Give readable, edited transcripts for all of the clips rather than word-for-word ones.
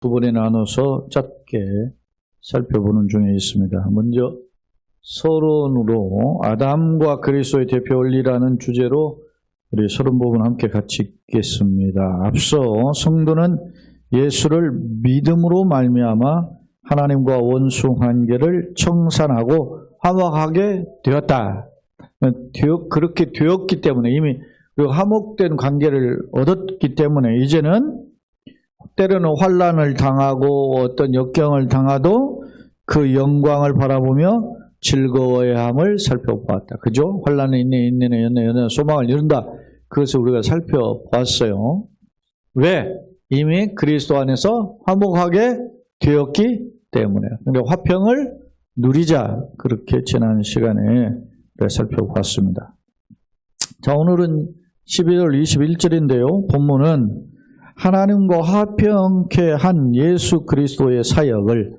두 번에 나눠서 짧게 살펴보는 중에 있습니다. 먼저 서론으로 아담과 그리스도의 대표 원리라는 주제로 우리 서론 부분 함께 같이 읽겠습니다. 앞서 성도는 예수를 믿음으로 말미암아 하나님과 원수 관계를 청산하고 화목하게 되었다. 그렇게 되었기 때문에 이미 그 화목된 관계를 얻었기 때문에 이제는 때로는 환난을 당하고 어떤 역경을 당하도 그 영광을 바라보며 즐거워야 함을 살펴보았다. 그죠? 환난이 있네, 소망을 이룬다. 그것을 우리가 살펴보았어요. 왜? 이미 그리스도 안에서 화목하게 되었기 때문에. 근데 화평을 누리자. 그렇게 지난 시간에 살펴보았습니다. 자, 오늘은 12월 21절인데요. 본문은 하나님과 화평케 한 예수 그리스도의 사역을,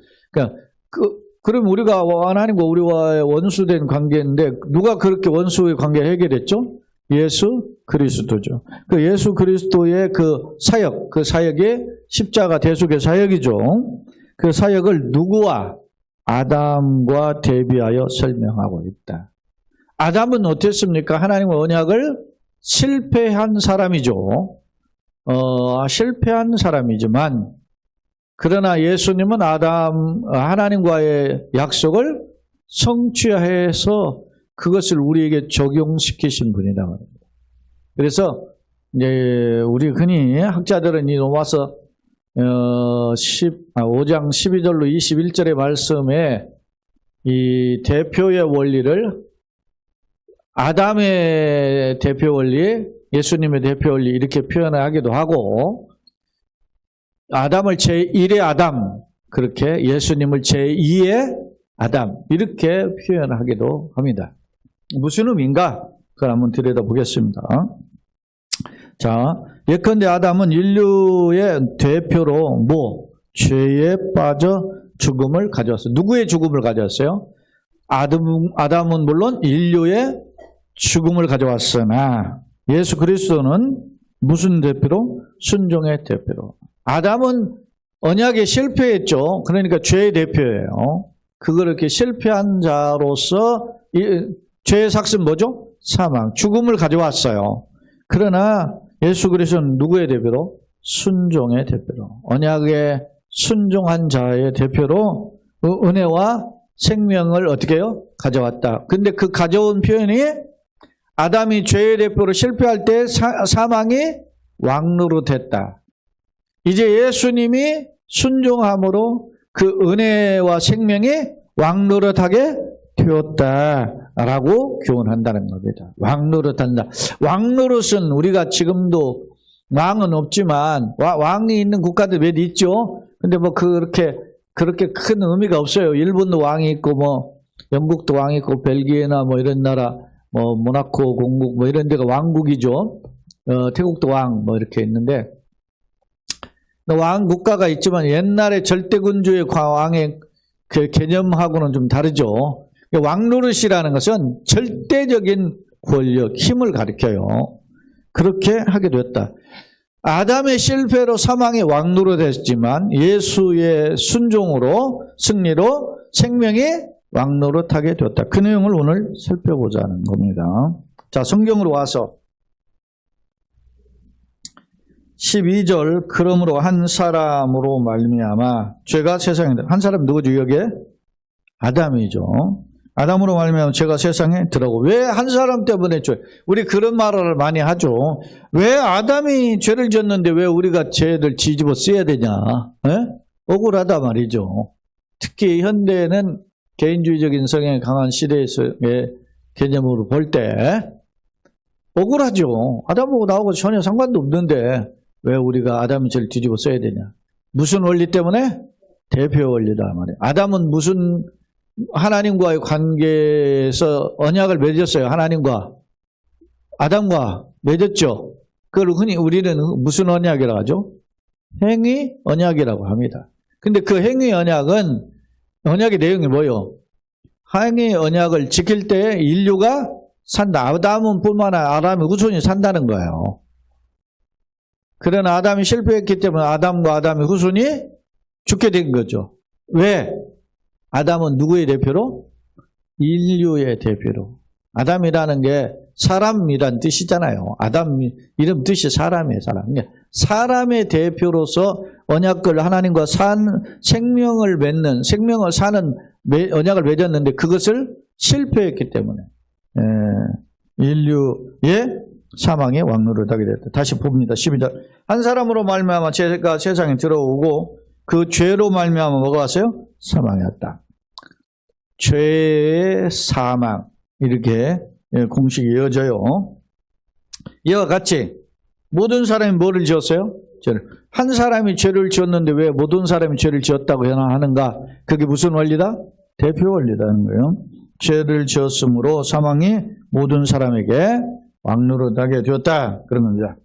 그럼 우리가 하나님과 우리와의 원수된 관계인데 누가 그렇게 원수의 관계를 해결했죠? 예수 그리스도죠. 그 예수 그리스도의 그 사역, 그 사역이 십자가 대속의 사역이죠. 그 사역을 누구와? 아담과 대비하여 설명하고 있다. 아담은 어땠습니까? 하나님과 언약을 실패한 사람이죠. 실패한 사람이지만 그러나 예수님은 하나님과의 약속을 성취해서 그것을 우리에게 적용시키신 분이다. 그래서 이제 우리 흔히 학자들은 이 로마서 5장 12절로 21절의 말씀에 이 대표의 원리를 아담의 대표 원리, 예수님의 대표 원리 이렇게 표현하기도 하고 아담을 제1의 아담, 그렇게 예수님을 제2의 아담 이렇게 표현하기도 합니다. 무슨 의미인가? 그걸 한번 들여다보겠습니다. 자, 예컨대 아담은 인류의 대표로 죄에 빠져 죽음을 가져왔어요. 누구의 죽음을 가져왔어요? 아담은 물론 인류의 죽음을 가져왔으나 예수 그리스도는 무슨 대표로? 순종의 대표로. 아담은 언약에 실패했죠. 그러니까 죄의 대표예요. 그걸 이렇게 실패한 자로서 죄의 삭은 뭐죠? 사망, 죽음을 가져왔어요. 그러나 예수 그리스도는 누구의 대표로? 순종의 대표로. 언약에 순종한 자의 대표로 은혜와 생명을 어떻게 해요? 가져왔다. 근데 그 가져온 표현이 아담이 죄의 대표로 실패할 때 사망이 왕노릇했다. 이제 예수님이 순종함으로 그 은혜와 생명이 왕노릇하게 되었다라고 교훈한다는 겁니다. 왕노릇한다. 왕노릇은 우리가 지금도 왕은 없지만 왕이 있는 국가들 몇 있죠. 근데 그렇게 큰 의미가 없어요. 일본도 왕이 있고 영국도 왕이 있고 벨기에나 이런 나라 모나코 공국 이런 데가 왕국이죠. 태국도 왕 이렇게 있는데 왕 국가가 있지만 옛날에 절대군주의 왕의 그 개념하고는 좀 다르죠. 왕노릇이라는 것은 절대적인 권력, 힘을 가리켜요. 그렇게 하게 됐다. 아담의 실패로 사망이 왕노릇했지만 예수의 순종으로 승리로 생명이 왕노릇하게 되었다. 그 내용을 오늘 살펴보자는 겁니다. 자, 성경으로 와서 12절 그러므로 한 사람으로 말미암아 죄가 세상에 한 사람 누구죠? 여기에 아담이죠. 아담으로 말미암아 죄가 세상에 들어오고 왜 한 사람 때문에 죄? 우리 그런 말을 많이 하죠. 왜 아담이 죄를 지었는데 왜 우리가 죄를 뒤집어 써야 되냐? 억울하다 말이죠. 특히 현대는 개인주의적인 성향이 강한 시대에서의 개념으로 볼 때 억울하죠. 아담하고 나하고 전혀 상관도 없는데 왜 우리가 아담의 죄를 뒤집어 써야 되냐? 무슨 원리 때문에? 대표 원리다 말이에요. 아담은 무슨 하나님과의 관계에서 언약을 맺었어요. 하나님과 아담과 맺었죠. 그걸 흔히 우리는 무슨 언약이라고 하죠? 행위 언약이라고 합니다. 근데 그 행위 언약은 언약의 내용이 뭐예요? 행위 언약을 지킬 때 인류가 산다. 아담은 뿐만 아니라 아담의 후손이 산다는 거예요. 그러나 아담이 실패했기 때문에 아담과 아담의 후손이 죽게 된 거죠. 왜? 아담은 누구의 대표로? 인류의 대표로. 아담이라는 게 사람이란 뜻이잖아요. 아담 이름 뜻이 사람이에요. 사람의 대표로서 언약을 하나님과 생명을 맺는, 생명을 사는 언약을 맺었는데 그것을 실패했기 때문에 인류의 사망의 왕노를 하게 됐다. 다시 봅니다. 12절. 한 사람으로 말미암아 죄가 세상에 들어오고 그 죄로 말미암아 뭐가 왔어요? 사망이 왔다. 죄의 사망, 이렇게 공식이 이어져요. 이와 같이 모든 사람이 뭐를 지었어요? 죄를. 한 사람이 죄를 지었는데 왜 모든 사람이 죄를 지었다고 하는가? 그게 무슨 원리다? 대표 원리라는 거예요. 죄를 지었으므로 사망이 모든 사람에게 왕노릇하게 되었다. 그런 겁니다.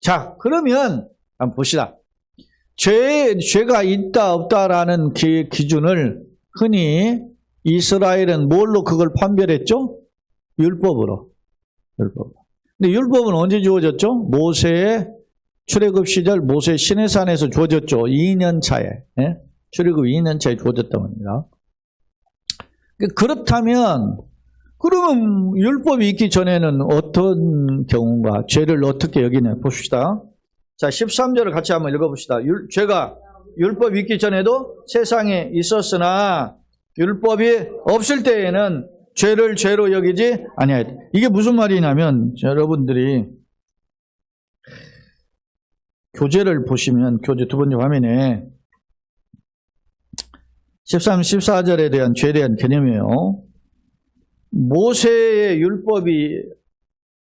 자, 그러면 한번 봅시다. 죄가 있다 없다라는 기준을 흔히 이스라엘은 뭘로 그걸 판별했죠? 율법으로. 근데 율법은 언제 주어졌죠? 모세의 출애굽 시절 모세 시내산에서 주어졌죠. 2년 차에. 출애굽 2년 차에 주어졌다고 합니다. 그렇다면 그러면 율법이 있기 전에는 어떤 경우인가? 죄를 어떻게 여기냐 봅시다. 자, 13절을 같이 한번 읽어봅시다. 죄가 율법이 있기 전에도 세상에 있었으나 율법이 없을 때에는 죄를 죄로 여기지 아니하였다. 이게 무슨 말이냐면 여러분들이 교재를 보시면 교재 두 번째 화면에 13, 14절에 대한 죄에 대한 개념이에요. 모세의 율법이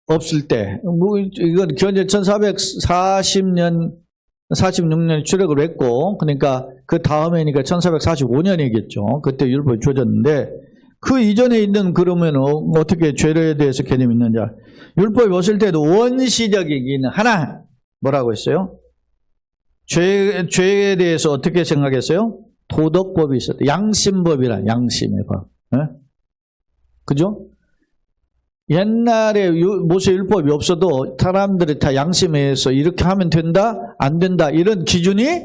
없을 때, 이건 현재 1440년, 46년에 출애굽을 했고, 그러니까 그 다음에니까 1445년이겠죠. 그때 율법이 주어졌는데, 그 이전에 있는 그러면 어떻게 죄에 대해서 개념이 있느냐. 율법이 없을 때도 원시적이긴 하나, 뭐라고 했어요? 죄에 대해서 어떻게 생각했어요? 도덕법이 있었다. 양심법이라, 양심의 법. 그죠? 옛날에 모세 율법이 없어도 사람들이 다 양심에 의해서 이렇게 하면 된다, 안 된다, 이런 기준이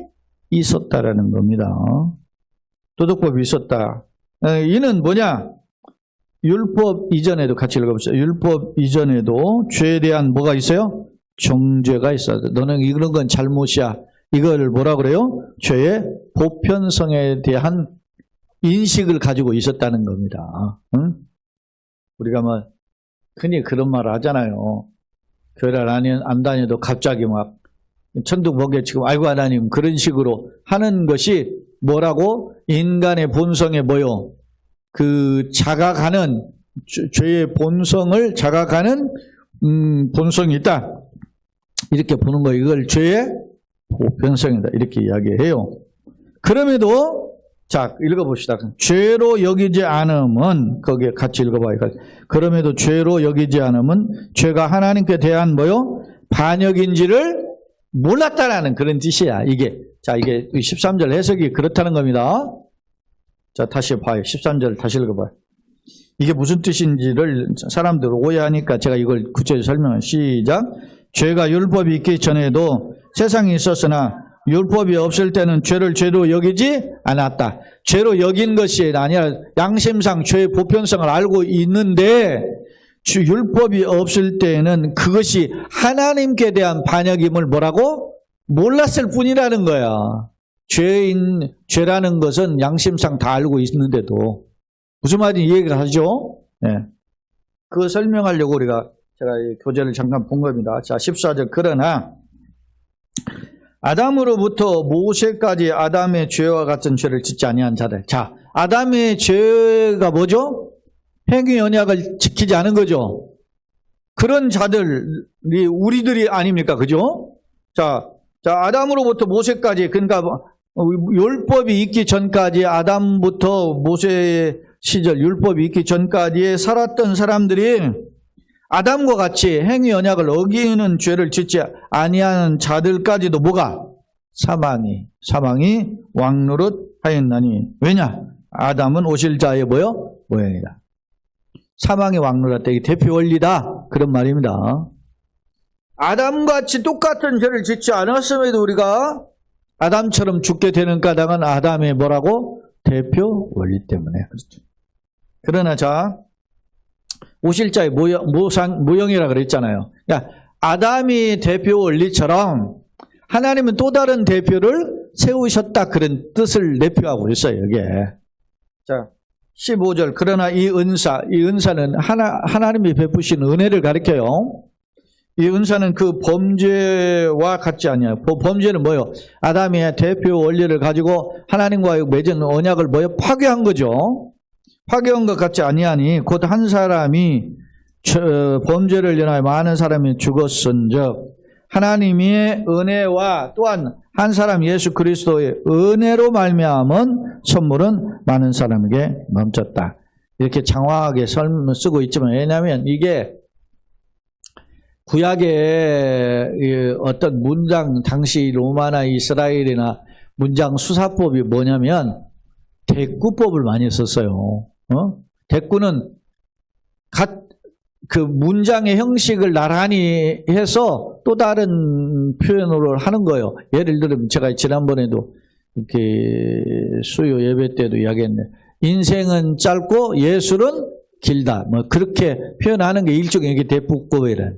있었다라는 겁니다. 도덕법이 있었다. 이는 뭐냐? 율법 이전에도 같이 읽어보세요. 율법 이전에도 죄에 대한 뭐가 있어요? 정죄가 있어요. 너는 이런 건 잘못이야. 이걸 뭐라 그래요? 죄의 보편성에 대한 인식을 가지고 있었다는 겁니다. 응? 우리가 뭐 흔히 그런 말을 하잖아요. 교회를 안 다녀도 갑자기 막 천둥 번개치고 아이고 하나님 그런 식으로 하는 것이 뭐라고? 인간의 본성에 뭐요? 그 자각하는 죄의 본성을 자각하는 본성이 있다. 이렇게 보는 거 이걸 죄의 보편성이다. 이렇게 이야기해요. 그럼에도 자, 읽어봅시다. 죄로 여기지 않음은, 거기에 같이 읽어봐요. 그럼에도 죄로 여기지 않음은 죄가 하나님께 대한 뭐요? 반역인지를 몰랐다라는 그런 뜻이야, 이게. 자, 이게 13절 해석이 그렇다는 겁니다. 자, 다시 봐요. 13절 다시 읽어봐요. 이게 무슨 뜻인지를 사람들 오해하니까 제가 이걸 구체적으로 설명해요. 시작. 죄가 율법이 있기 전에도 세상에 있었으나 율법이 없을 때는 죄를 죄로 여기지 않았다. 죄로 여긴 것이 아니라 양심상 죄의 보편성을 알고 있는데 율법이 없을 때는 그것이 하나님께 대한 반역임을 뭐라고? 몰랐을 뿐이라는 거야. 죄라는 것은 양심상 다 알고 있는데도. 무슨 말인지 이해를 하죠? 네. 그거 설명하려고 제가 이 교재를 잠깐 본 겁니다. 자, 14절. 그러나 아담으로부터 모세까지 아담의 죄와 같은 죄를 짓지 아니한 자들. 자, 아담의 죄가 뭐죠? 행위 언약을 지키지 않은 거죠. 그런 자들이 우리들이 아닙니까? 그죠? 자, 아담으로부터 모세까지, 그러니까 율법이 있기 전까지 아담부터 모세 시절 율법이 있기 전까지에 살았던 사람들이 아담과 같이 행위 언약을 어기는 죄를 짓지 아니하는 자들까지도 뭐가? 사망이 왕노릇 하였나니. 왜냐? 아담은 오실 자의 뭐요? 모양이다. 사망이 왕노릇, 이게 대표 원리다. 그런 말입니다. 아담같이 똑같은 죄를 짓지 않았음에도 우리가 아담처럼 죽게 되는 까닭은 아담의 뭐라고? 대표 원리 때문에. 그렇죠. 그러나 자, 오실자의 모형이라 그랬잖아요. 그러니까 아담이 대표 원리처럼 하나님은 또 다른 대표를 세우셨다, 그런 뜻을 내표하고 있어요, 여기에. 자, 15절. 그러나 이 은사는 하나님이 베푸신 은혜를 가리켜요. 이 은사는 그 범죄와 같지 아니에요. 범죄는 뭐예요? 아담의 대표 원리를 가지고 하나님과 맺은 언약을 뭐예요? 파괴한 거죠. 파괴한 것 같지 아니하니 곧 한 사람이 범죄를 인하여 많은 사람이 죽었은즉 하나님의 은혜와 또한 한 사람 예수 그리스도의 은혜로 말미암은 선물은 많은 사람에게 넘쳤다. 이렇게 장황하게 쓰고 있지만, 왜냐하면 이게 구약의 어떤 문장, 당시 로마나 이스라엘이나 문장 수사법이 뭐냐면 대꾸법을 많이 썼어요. 대꾸는 그 문장의 형식을 나란히 해서 또 다른 표현으로 하는 거예요. 예를 들면 제가 지난번에도 이렇게 수요 예배 때도 이야기했네. 인생은 짧고 예술은 길다. 뭐 그렇게 표현하는 게 일종의 이게 대꾸법이라는.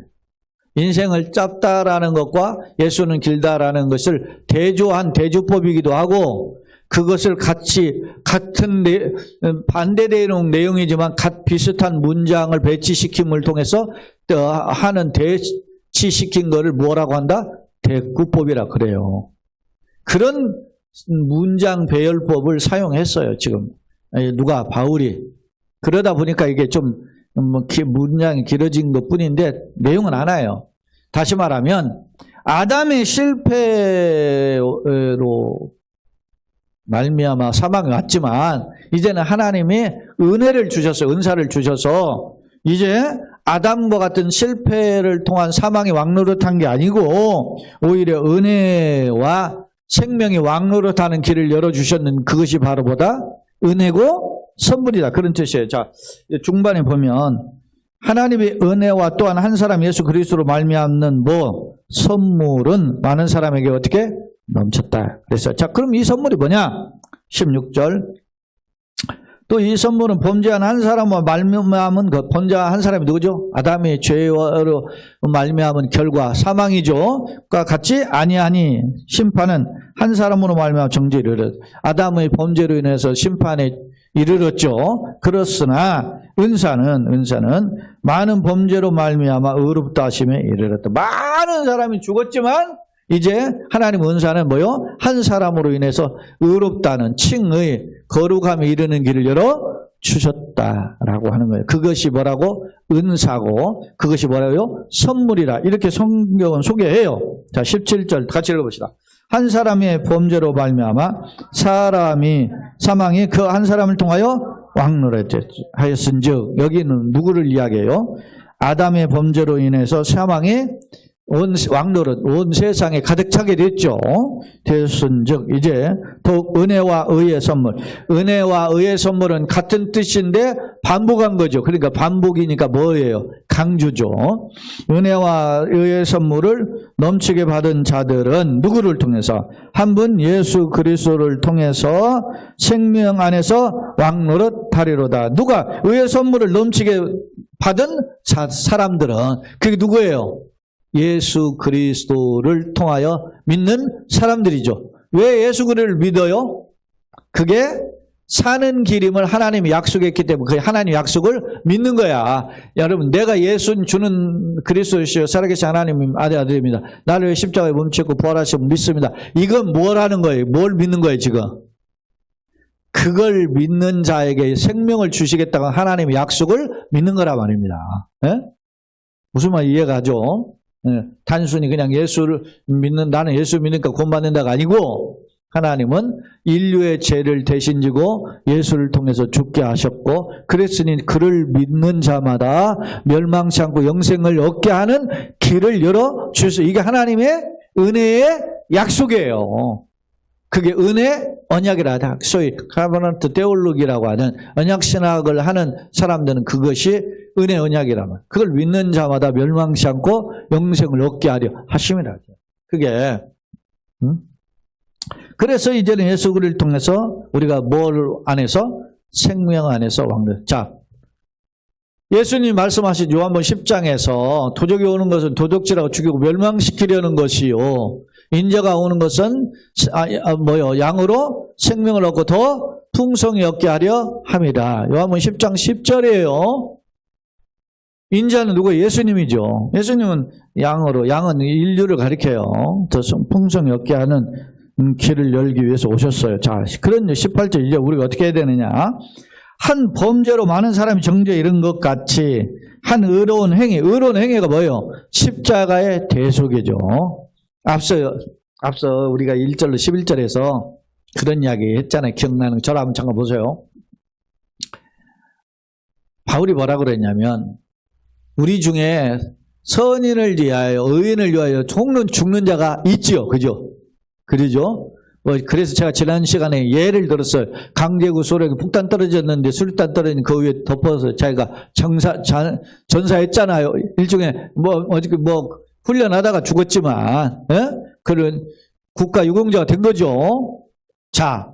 인생을 짧다라는 것과 예술은 길다라는 것을 대조한 대조법이기도 하고, 그것을 같이 같은 반대 내용이지만 비슷한 문장을 배치시킴을 통해서 하는 대치시킨 거를 뭐라고 한다? 대꾸법이라 그래요. 그런 문장 배열법을 사용했어요, 지금. 누가? 바울이. 그러다 보니까 이게 좀 문장이 길어진 것 뿐인데 내용은 안 와요. 다시 말하면 아담의 실패로 말미암아 사망이 왔지만 이제는 하나님이 은혜를 주셨어요. 은사를 주셔서 이제 아담과 같은 실패를 통한 사망이 왕노릇한 게 아니고 오히려 은혜와 생명이 왕노릇하는 길을 열어주셨는, 그것이 바로 보다 은혜고 선물이다, 그런 뜻이에요. 자, 중반에 보면 하나님의 은혜와 또한 한 사람 예수 그리스도로 말미암는 선물은 많은 사람에게 어떻게 넘쳤다 그랬어요. 자, 그럼 이 선물이 뭐냐? 16절. 또 이 선물은 범죄한 한 사람과 말미암은 그 범죄한 한 사람이 누구죠? 아담의 죄로 말미암은 결과 사망이죠. 과 같이 아니하니 심판은 한 사람으로 말미암아 정죄에 이르렀다. 아담의 범죄로 인해서 심판에 이르렀죠. 그렇으나 은사는 많은 범죄로 말미암아 의롭다 하심에 이르렀다. 많은 사람이 죽었지만 이제 하나님 은사는 뭐요? 한 사람으로 인해서 의롭다는 칭의 거룩함에 이르는 길을 열어 주셨다라고 하는 거예요. 그것이 뭐라고? 은사고, 그것이 뭐라고요? 선물이라. 이렇게 성경은 소개해요. 자, 17절 같이 읽어봅시다. 한 사람의 범죄로 말미암아 사망이 그 한 사람을 통하여 왕노릇하였은즉, 여기는 누구를 이야기해요? 아담의 범죄로 인해서 사망이 왕노릇 온 세상에 가득 차게 됐죠. 됐은즉 이제 더욱 은혜와 의의 선물. 은혜와 의의 선물은 같은 뜻인데 반복한 거죠. 그러니까 반복이니까 뭐예요? 강조죠. 은혜와 의의 선물을 넘치게 받은 자들은 누구를 통해서? 한 분 예수 그리스도를 통해서 생명 안에서 왕노릇하리로다. 누가 의의 선물을 넘치게 받은 사람들은 그게 누구예요? 예수 그리스도를 통하여 믿는 사람들이죠. 왜 예수 그리스도를 믿어요? 그게 사는 길임을 하나님이 약속했기 때문에 그 하나님 약속을 믿는 거야. 여러분, 내가 예수 주는 그리스도시요 살아계신 하나님 아들입니다. 나를 위해 십자가에 몸짓고 부활하시고 믿습니다. 이건 뭘 하는 거예요? 뭘 믿는 거예요 지금? 그걸 믿는 자에게 생명을 주시겠다고 하나님의 약속을 믿는 거란 말입니다. 예? 무슨 말 이해가죠? 단순히 그냥 예수를 나는 예수 믿으니까 구원받는다가 아니고, 하나님은 인류의 죄를 대신 지고 예수를 통해서 죽게 하셨고, 그랬으니 그를 믿는 자마다 멸망치 않고 영생을 얻게 하는 길을 열어 주셔서, 이게 하나님의 은혜의 약속이에요. 그게 은혜 언약이라 하다. 소위 카버넌트 테올로기라고 하는 언약신학을 하는 사람들은 그것이 은혜 언약이란 말이에요. 그걸 믿는 자마다 멸망치 않고 영생을 얻게 하려 하심이라. 그게 그래서 이제는 예수 그리스도를 통해서 우리가 뭘 안에서? 생명 안에서 왕래. 자, 예수님 말씀하신 요한복음 10장에서 도적이 오는 것은 도적질하고 죽이고 멸망시키려는 것이요. 인자가 오는 것은 양으로 생명을 얻고 더 풍성히 얻게 하려 함이다. 요한복음 10장 10절이에요. 인자는 누구예요? 예수님이죠. 예수님은 양은 인류를 가리켜요. 더 풍성히 얻게 하는 길을 열기 위해서 오셨어요. 자, 그런 18절 이제 우리가 어떻게 해야 되느냐? 한 범죄로 많은 사람이 정죄에 이른 것 같이 한 의로운 행위가 뭐예요? 십자가의 대속이죠. 앞서 우리가 1절로 11절에서 그런 이야기 했잖아요. 기억나는 거 저를 한번 잠깐 보세요. 바울이 뭐라 그랬냐면 우리 중에 선인을 위하여 의인을 위하여 죽는 자가 있지요. 그죠? 그러죠? 그래서 제가 지난 시간에 예를 들었어요. 강제구소력이 폭탄 떨어졌는데 수류탄 떨어진 그 위에 덮어서 자기가 전사했잖아요. 일종의 훈련하다가 죽었지만 그런 국가 유공자가 된 거죠. 자,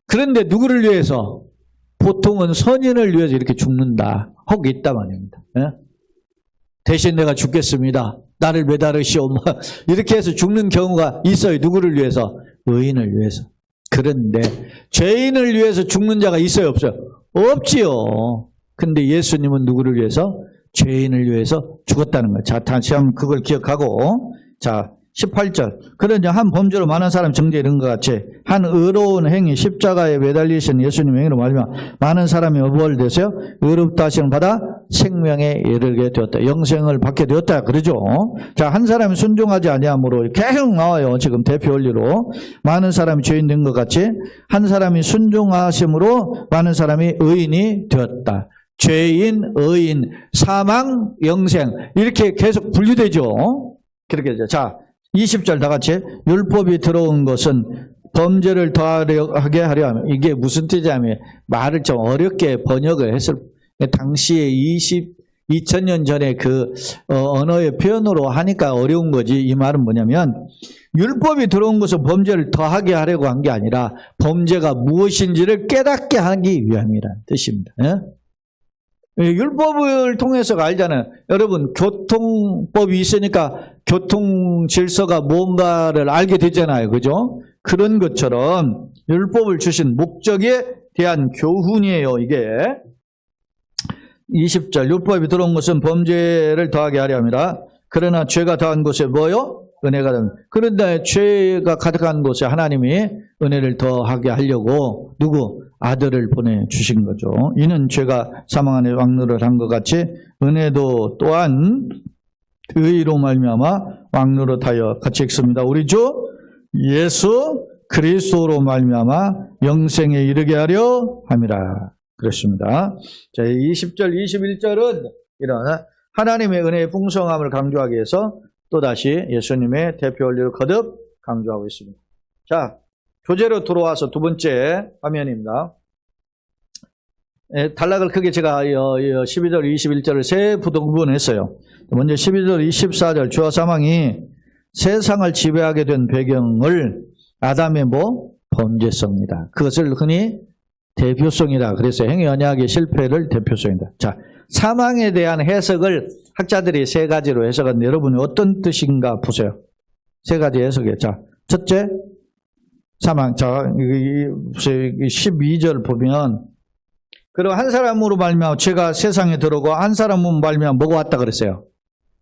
그런데 누구를 위해서? 보통은 선인을 위해서 이렇게 죽는다. 혹 있단 말입니다. 대신 내가 죽겠습니다. 나를 매달으시오. 이렇게 해서 죽는 경우가 있어요. 누구를 위해서? 의인을 위해서. 그런데 죄인을 위해서 죽는 자가 있어요? 없어요? 없지요. 근데 예수님은 누구를 위해서? 죄인을 위해서 죽었다는 거예요. 자, 다시 한번 그걸 기억하고, 자, 18절. 그러니 한 범죄로 많은 사람 정죄에 이른 것 같이 한 의로운 행위 십자가에 매달리신 예수님의 행위로 말하면 많은 사람이 뭘 되세요? 의롭다 하심을 받아 생명에 이르게 되었다. 영생을 받게 되었다. 그러죠? 자, 한 사람이 순종하지 아니함으로 계속 나와요. 지금 대표 원리로 많은 사람이 죄인 된 것 같이 한 사람이 순종하심으로 많은 사람이 의인이 되었다. 죄인, 의인, 사망, 영생 이렇게 계속 분류되죠. 그렇게 되죠. 자, 20절 다 같이 율법이 들어온 것은 범죄를 더하게 하려 하면 이게 무슨 뜻이냐면 말을 좀 어렵게 번역을 했을 당시에 2000년 전에 그 언어의 표현으로 하니까 어려운 거지. 이 말은 뭐냐면 율법이 들어온 것은 범죄를 더하게 하려고 한 게 아니라 범죄가 무엇인지를 깨닫게 하기 위함이라는 뜻입니다. 율법을 통해서가 알잖아요. 여러분 교통법이 있으니까 교통 질서가 뭔가를 알게 되잖아요. 그죠? 그런 것처럼 율법을 주신 목적에 대한 교훈이에요. 이게 20절 율법이 들어온 것은 범죄를 더하게 하려 합니다. 그러나 죄가 더한 곳에 뭐요? 은혜가 더한. 그런데 죄가 가득한 곳에 하나님이 은혜를 더하게 하려고 누구? 아들을 보내주신 거죠. 이는 죄가 사망 안에 왕노를 한 것 같이 은혜도 또한 의로 말미암아 왕노릇하여 같이 읽습니다. 우리 주 예수 그리스도로 말미암아 영생에 이르게 하려 함이라. 그렇습니다. 자, 20절 21절은 이런 하나님의 은혜의 풍성함을 강조하기 위해서 또다시 예수님의 대표 원리를 거듭 강조하고 있습니다. 자, 교재로 들어와서 두 번째 화면입니다. 단락을 크게 제가 12절, 21절을 세 부분했어요. 먼저 12절, 24절 주와 사망이 세상을 지배하게 된 배경을 아담의 범죄성이다. 그것을 흔히 대표성이다. 그래서 행위 언약의 실패를 대표성이다. 자, 사망에 대한 해석을 학자들이 세 가지로 해석하는데 여러분이 어떤 뜻인가 보세요. 세 가지 해석이에요. 자, 첫째, 사망. 자, 12절 보면 그리고 한 사람으로 말미암아 죄가 세상에 들어오고 한 사람으로 말미암아 뭐가 왔다 그랬어요?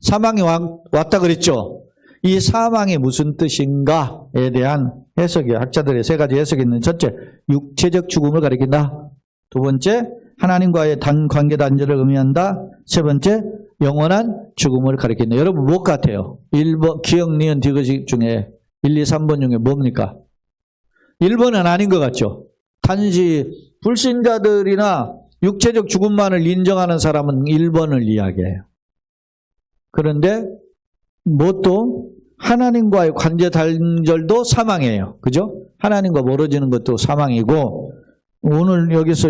사망이 왔다 그랬죠. 이 사망이 무슨 뜻인가에 대한 해석이 학자들의 세 가지 해석이 있는 첫째, 육체적 죽음을 가리킨다. 두 번째, 하나님과의 관계 단절을 의미한다. 세 번째, 영원한 죽음을 가리킨다. 여러분 무엇 같아요? 1번 기억, 니은, 디귿 중에 1, 2, 3번 중에 뭡니까? 1번은 아닌 것 같죠. 단지 불신자들이나 육체적 죽음만을 인정하는 사람은 1번을 이야기해요. 그런데 뭣도 하나님과의 관계 단절도 사망이에요. 그죠? 하나님과 멀어지는 것도 사망이고 오늘 여기서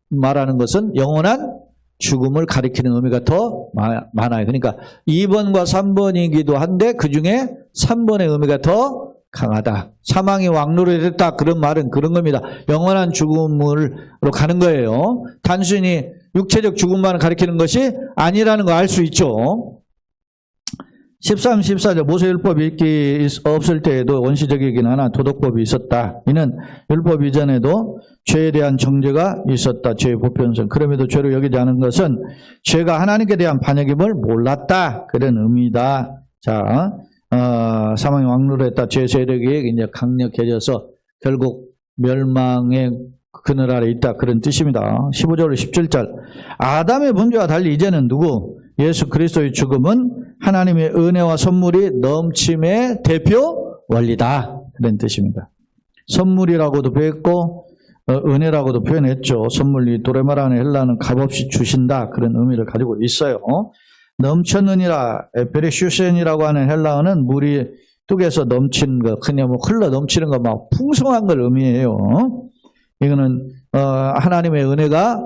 말하는 것은 영원한 죽음을 가리키는 의미가 더 많아요. 그러니까 2번과 3번이기도 한데 그 중에 3번의 의미가 더 강하다. 사망이 왕노로 됐다. 그런 말은 그런 겁니다. 영원한 죽음으로 가는 거예요. 단순히 육체적 죽음만 가리키는 것이 아니라는 거 알 수 있죠. 13, 14절 모세율법이 없을 때에도 원시적이긴 하나 도덕법이 있었다. 이는 율법 이전에도 죄에 대한 정죄가 있었다. 죄의 보편성. 그럼에도 죄로 여기지 않은 것은 죄가 하나님께 대한 반역임을 몰랐다. 그런 의미다. 자, 사망이 왕노로 했다. 죄 세력이 이제 강력해져서 결국 멸망의 그늘 아래 있다. 그런 뜻입니다. 15절 17절 아담의 범죄와 달리 이제는 누구? 예수 그리스도의 죽음은 하나님의 은혜와 선물이 넘침의 대표 원리다. 그런 뜻입니다. 선물이라고도 표했고 은혜라고도 표현했죠. 선물이 도레마라는 헬라는 값없이 주신다. 그런 의미를 가지고 있어요. 넘쳤느니라 에페레슈센이라고 하는 헬라어는 물이 뚝에서 넘치는 거, 그냥 뭐 흘러 넘치는 거, 막 풍성한 걸 의미해요. 이거는 하나님의 은혜가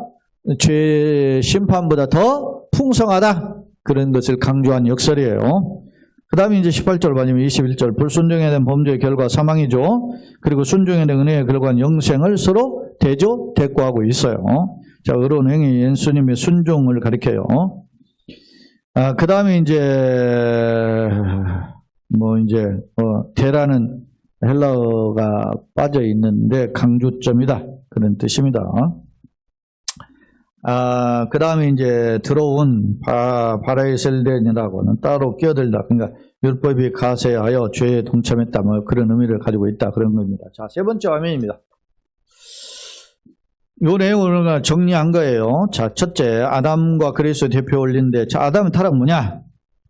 죄 심판보다 더 풍성하다. 그런 것을 강조한 역설이에요. 그 다음에 이제 18절 맞으면 21절 불순종에 대한 범죄의 결과 사망이죠. 그리고 순종에 대한 은혜의 결과는 영생을 서로 대조대꾸하고 있어요. 자, 의로운 행위 예수님의 순종을 가리켜요. 그 다음에 이제 대라는 헬라어가 빠져 있는데 강조점이다. 그런 뜻입니다. 그 다음에 이제 들어온 바라이셀덴이라고는 따로 끼어들다. 그러니까 율법이 가세하여 죄에 동참했다. 뭐 그런 의미를 가지고 있다. 그런 겁니다. 자, 세 번째 화면입니다. 요 내용을 정리한 거예요. 자, 첫째, 아담과 그리스도 대표 올린데, 자, 아담의 타락 뭐냐?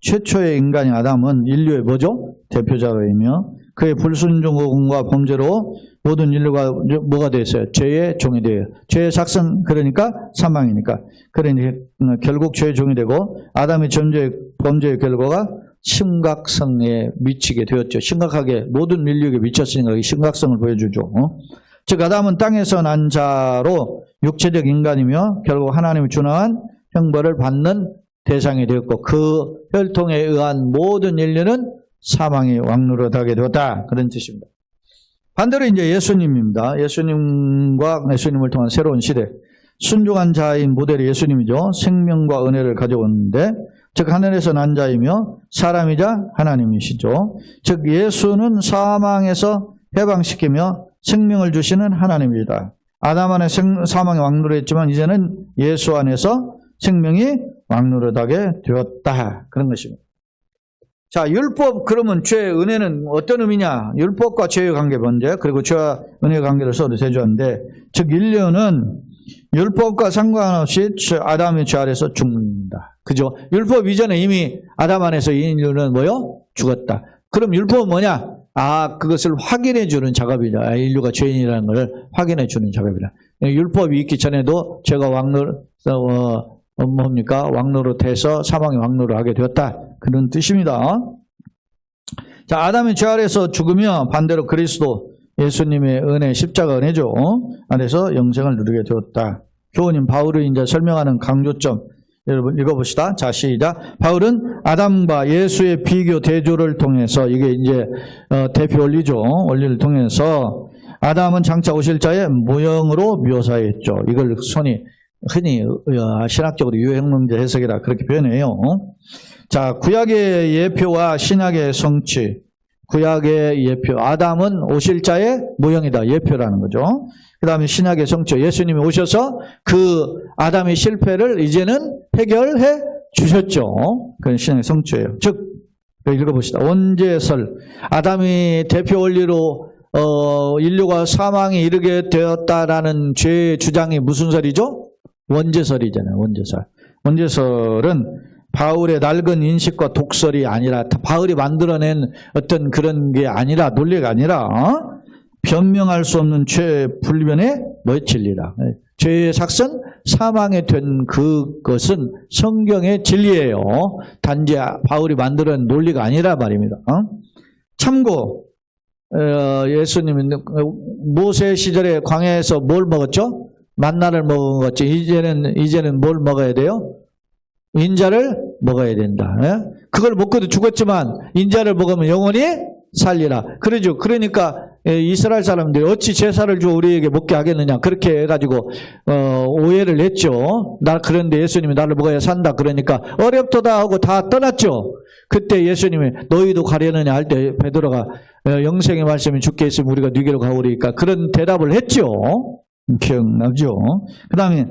최초의 인간인 아담은 인류의 뭐죠? 대표자이며, 그의 불순종과 범죄로 모든 인류가 뭐가 됐어요? 죄의 종이 돼요. 죄의 삭선, 그러니까 사망이니까. 그러니 결국 죄의 종이 되고, 아담의 범죄의 결과가 심각성에 미치게 되었죠. 심각하게 모든 인류에게 미쳤으니까 이 심각성을 보여주죠. 즉 아담은 땅에서 난 자로 육체적 인간이며 결국 하나님의 준화한 형벌을 받는 대상이 되었고 그 혈통에 의한 모든 인류는 사망이 왕노릇하게 되었다. 그런 뜻입니다. 반대로 이제 예수님입니다. 예수님과 예수님을 통한 새로운 시대. 순종한 자인 모델이 예수님이죠. 생명과 은혜를 가져오는데 즉 하늘에서 난 자이며 사람이자 하나님이시죠. 즉 예수는 사망에서 해방시키며 생명을 주시는 하나님입니다. 아담 안에 사망이 왕노릇했지만 이제는 예수 안에서 생명이 왕노릇하게 되었다. 그런 것입니다. 자, 율법 그러면 죄, 은혜는 어떤 의미냐? 율법과 죄의 관계 번째, 그리고 죄와 은혜의 관계를 서로 대조하는데 즉 인류는 율법과 상관없이 아담의 죄 아래서 죽는다. 그죠? 율법 이전에 이미 아담 안에서 인류는 뭐요? 죽었다. 그럼 율법은 뭐냐? 그것을 확인해 주는 작업이다. 인류가 죄인이라는 걸 확인해 주는 작업이다. 율법이 있기 전에도 죄가 왕노릇해서 사망이 왕노릇하게 되었다. 그런 뜻입니다. 자, 아담의 죄 아래서 죽으며 반대로 그리스도 예수님의 은혜, 십자가 은혜죠. 안에서 영생을 누리게 되었다. 교우님 바울이 이제 설명하는 강조점 여러분 읽어봅시다. 자, 시작. 바울은 아담과 예수의 비교 대조를 통해서 이게 이제 대표 원리를 통해서 아담은 장차 오실 자의 모형으로 묘사했죠. 이걸 흔히 신학적으로 유형문제 해석이라 그렇게 표현해요. 자, 구약의 예표와 신약의 성취. 구약의 예표. 아담은 오실 자의 모형이다. 예표라는 거죠. 그 다음에 신약의 성취. 예수님이 오셔서 그 아담의 실패를 이제는 해결해 주셨죠. 그건 신약의 성취예요. 즉, 읽어봅시다. 원죄설. 아담이 대표 원리로 인류가 사망에 이르게 되었다라는 죄의 주장이 무슨 설이죠? 원죄설이잖아요. 원죄설. 원죄설은 바울의 낡은 인식과 독설이 아니라 바울이 만들어낸 어떤 그런 게 아니라 논리가 아니라 변명할 수 없는 죄 불변의 진리다. 죄의 삭선 사망에 된 그것은 성경의 진리예요. 단지 바울이 만들어낸 논리가 아니라 말입니다. 참고 예수님은 모세 시절에 광야에서 뭘 먹었죠? 만나를 먹었죠. 이제는 뭘 먹어야 돼요? 인자를 먹어야 된다. 그걸 먹고도 죽었지만 인자를 먹으면 영원히 살리라. 그러죠. 그러니까 이스라엘 사람들이 어찌 제사를 주어 우리에게 먹게 하겠느냐. 그렇게 해가지고 오해를 했죠. 그런데 예수님이 나를 먹어야 산다. 그러니까 어렵도다 하고 다 떠났죠. 그때 예수님이 너희도 가려느냐 할 때 베드로가 영생의 말씀이 주께 있으면 우리가 네게로 가오리니까 그런 대답을 했죠. 기억나죠? 그 다음에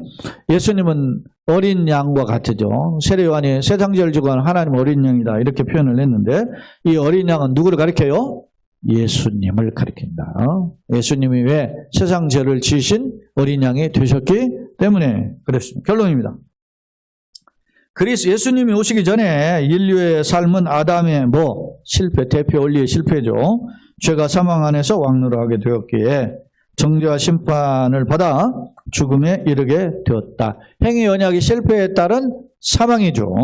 예수님은 어린 양과 같으죠. 세례요한이 세상죄를 지고 하나님 어린 양이다 이렇게 표현을 했는데 이 어린 양은 누구를 가리켜요? 예수님을 가리킨다. 예수님이 왜 세상 죄를 지신 어린 양이 되셨기 때문에 그랬습니다. 결론입니다. 그리스 예수님이 오시기 전에 인류의 삶은 아담의 실패, 대표 원리의 실패죠. 죄가 사망 안에서 왕노릇하게 되었기에 정죄와 심판을 받아 죽음에 이르게 되었다. 행위 언약이 실패에 따른 사망이죠.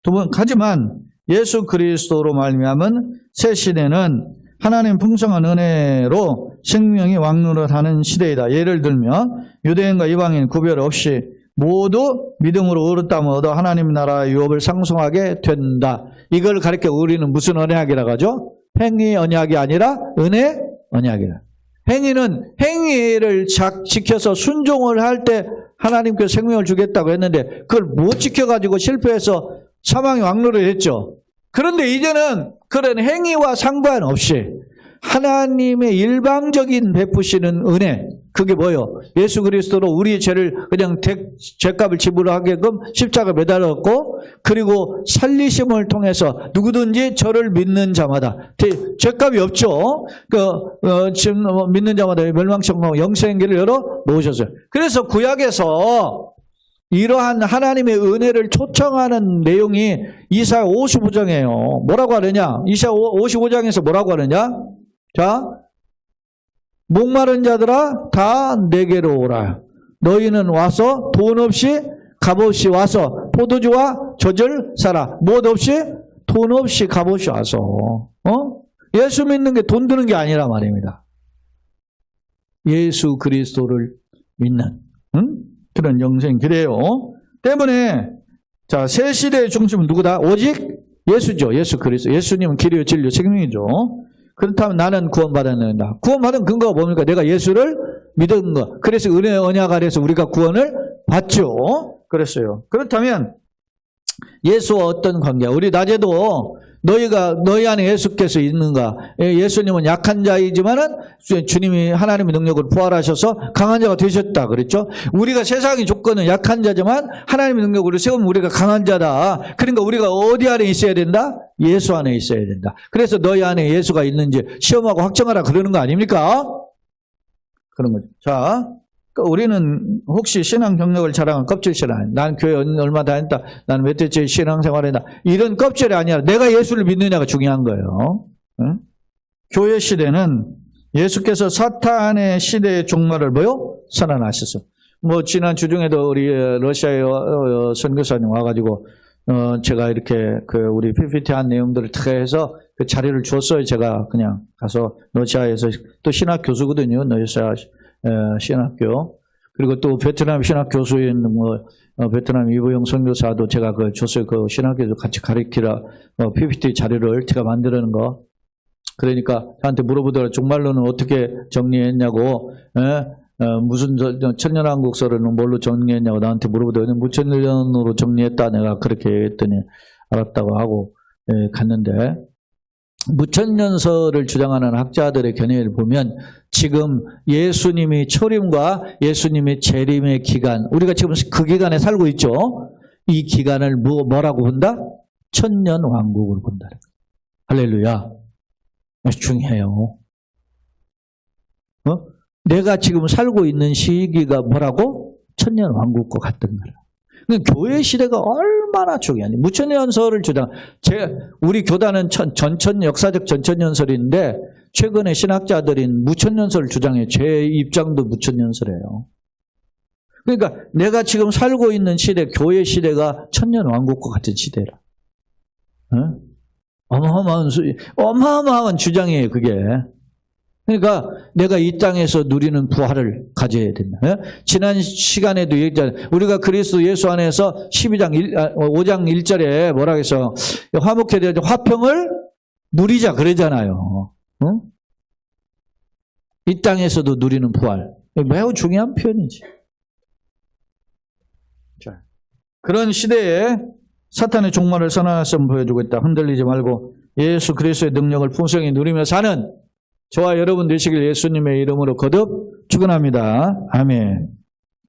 두 번, 하지만 예수 그리스도로 말미암은 새 시대는 하나님 풍성한 은혜로 생명이 왕노릇하는 시대이다. 예를 들면 유대인과 이방인 구별 없이 모두 믿음으로 의롭다함을 얻어 하나님 나라의 유업을 상속하게 된다. 이걸 가리켜 우리는 무슨 언약이라고 하죠? 행위 언약이 아니라 은혜 언약이다. 행위는 행위를 지켜서 순종을 할 때 하나님께서 생명을 주겠다고 했는데 그걸 못 지켜가지고 실패해서 사망의 왕노릇을 했죠. 그런데 이제는 그런 행위와 상관없이 하나님의 일방적인 베푸시는 은혜, 그게 뭐예요? 예수 그리스도로 우리의 죄를 그냥 죄값을 지불하게끔 십자가 매달렸고 그리고 살리심을 통해서 누구든지 저를 믿는 자마다 죄값이 없죠. 지금 믿는 자마다 멸망치 않고 영생의 길을 열어 놓으셨어요. 그래서 구약에서 이러한 하나님의 은혜를 초청하는 내용이 이사야 55장이에요. 뭐라고 하느냐? 이사야 55장에서 뭐라고 하느냐? 자, 목마른 자들아 다 내게로 오라. 너희는 와서 돈 없이 값 없이 와서 포도주와 젖을 사라. 못 없이 돈 없이 값 없이 와서 예수 믿는 게 돈 드는 게 아니라 말입니다. 예수 그리스도를 믿는 그런 영생 그래요. 때문에 자, 새 시대의 중심은 누구다? 오직 예수죠. 예수 그리스도. 예수님은 길이요 진리요 생명이죠. 그렇다면 나는 구원받았는다. 구원받은 근거가 뭡니까? 내가 예수를 믿은 것. 그래서 은혜 언약 아래서 우리가 구원을 받죠. 그랬어요. 그렇다면 예수와 어떤 관계야? 우리 낮에도 너희 안에 예수께서 있는가? 예수님은 약한 자이지만은 주님이 하나님의 능력으로 부활하셔서 강한 자가 되셨다 그랬죠. 우리가 세상의 조건은 약한 자지만 하나님의 능력으로 세우면 우리가 강한 자다. 그러니까 우리가 어디 안에 있어야 된다? 예수 안에 있어야 된다. 그래서 너희 안에 예수가 있는지 시험하고 확정하라 그러는 거 아닙니까? 그런 거죠. 자, 우리는 혹시 신앙 경력을 자랑한 껍질 신앙, 난 교회 얼마 다녔다, 난 몇 대째 신앙생활했다, 이런 껍질이 아니라 내가 예수를 믿느냐가 중요한 거예요. 응? 교회 시대는 예수께서 사탄의 시대의 종말을 선언하셨어. 지난 주중에도 우리 러시아의 선교사님 와가지고 제가 이렇게 우리 PPT 한 내용들을 다 해서 그 자료를 줬어요. 제가 그냥 가서 러시아에서 또 신학 교수거든요. 러시아 신학교. 그리고 또 베트남 신학 교수인 베트남 이보영 선교사도 제가 줬어요. 그 신학교도 같이 가르치라 PPT 자료를 제가 만드는 거. 그러니까 저한테 물어보더라. 종말론은 어떻게 정리했냐고. 무슨 천년왕국서를 뭘로 정리했냐고 나한테 물어보더니 무천년으로 정리했다. 내가 그렇게 했더니 알았다고 하고 갔는데, 무천년설을 주장하는 학자들의 견해를 보면 지금 예수님이 초림과 예수님의 재림의 기간, 우리가 지금 그 기간에 살고 있죠. 이 기간을 뭐라고 본다? 천년왕국을 본다. 할렐루야. 중요해요. 내가 지금 살고 있는 시기가 뭐라고? 천년왕국과 같은 거라. 교회 시대가 얼마나 중요하니. 무천년설을 주장. 우리 교단은 역사적 전천년설인데 최근에 신학자들인 무천년설을 주장해. 제 입장도 무천년설이에요. 그러니까 내가 지금 살고 있는 시대, 교회 시대가 천년왕국과 같은 시대라. 어마어마한 주장이에요, 그게. 그러니까 내가 이 땅에서 누리는 부활을 가져야 된다. 지난 시간에도 얘기했잖아요. 우리가 그리스도 예수 안에서 5장 1절에 뭐라고 해서 화목해 되어 화평을 누리자 그러잖아요. 이 땅에서도 누리는 부활. 매우 중요한 표현이지. 자, 그런 시대에 사탄의 종말을 선언하시면 보여주고 있다. 흔들리지 말고 예수 그리스도의 능력을 풍성히 누리며 사는 저와 여러분 되시길 예수님의 이름으로 거듭 축원합니다. 아멘.